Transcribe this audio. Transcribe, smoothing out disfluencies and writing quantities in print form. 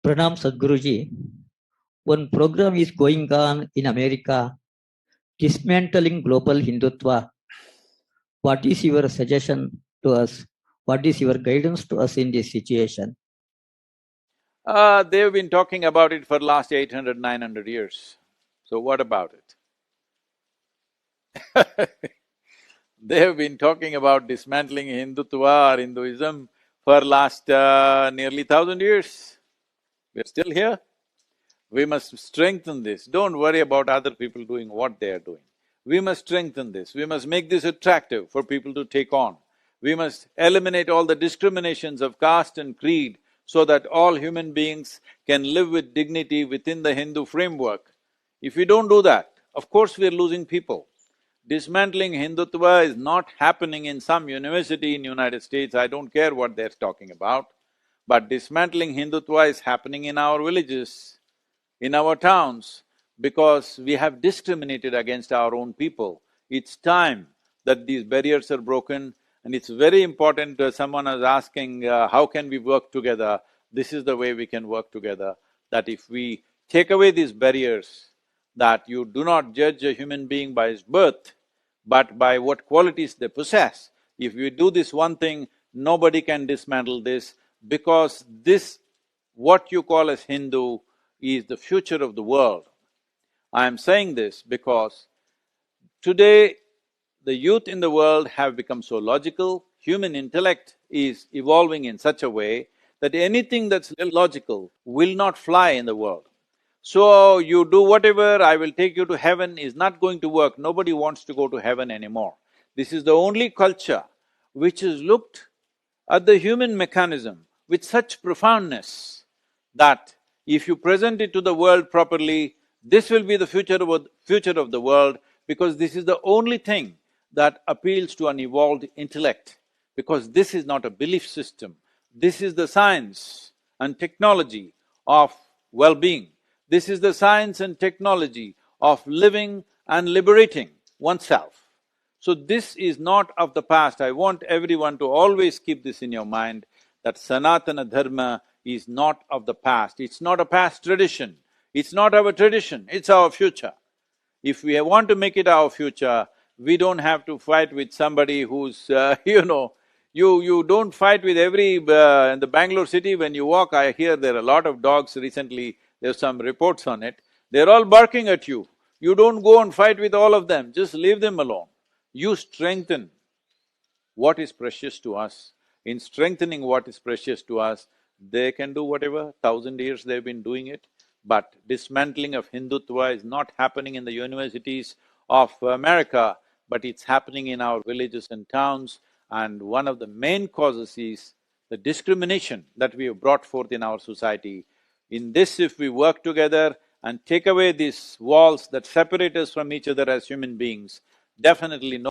Pranam Sadhguruji, one program is going on in America, Dismantling Global Hindutva. What is your suggestion to us? What is your guidance to us in this situation? They've been talking about it for last 800, 900 years. So what about it? They have been talking about dismantling Hindutva or Hinduism for last nearly 1,000 years. We're still here. We must strengthen this. Don't worry about other people doing what they are doing. We must strengthen this. We must make this attractive for people to take on. We must eliminate all the discriminations of caste and creed so that all human beings can live with dignity within the Hindu framework. If we don't do that, of course we are losing people. Dismantling Hindutva is not happening in some university in United States, I don't care what they're talking about. But dismantling Hindutva is happening in our villages, in our towns, because we have discriminated against our own people. It's time that these barriers are broken, and it's very important. Someone is asking, how can we work together? This is the way we can work together, that if we take away these barriers, that you do not judge a human being by his birth, but by what qualities they possess. If we do this one thing, nobody can dismantle this, because this, what you call as Hindu, is the future of the world. I am saying this because today the youth in the world have become so logical, human intellect is evolving in such a way that anything that's illogical will not fly in the world. So, you do whatever, I will take you to heaven is not going to work. Nobody wants to go to heaven anymore. This is the only culture which has looked at the human mechanism with such profoundness that if you present it to the world properly, this will be the future of the world, because this is the only thing that appeals to an evolved intellect, because this is not a belief system. This is the science and technology of well-being. This is the science and technology of living and liberating oneself. So this is not of the past. I want everyone to always keep this in your mind, that Sanatana Dharma is not of the past. It's not a past tradition. It's not our tradition, it's our future. If we want to make it our future, we don't have to fight with somebody who's, you don't fight with every… in the Bangalore city, when you walk, I hear there are a lot of dogs recently, there's some reports on it, they're all barking at you. You don't go and fight with all of them, just leave them alone. You strengthen what is precious to us. In strengthening what is precious to us, they can do whatever, 1,000 years they've been doing it. But dismantling of Hindutva is not happening in the universities of America, but it's happening in our villages and towns. And one of the main causes is the discrimination that we have brought forth in our society. In this, if we work together and take away these walls that separate us from each other as human beings, definitely no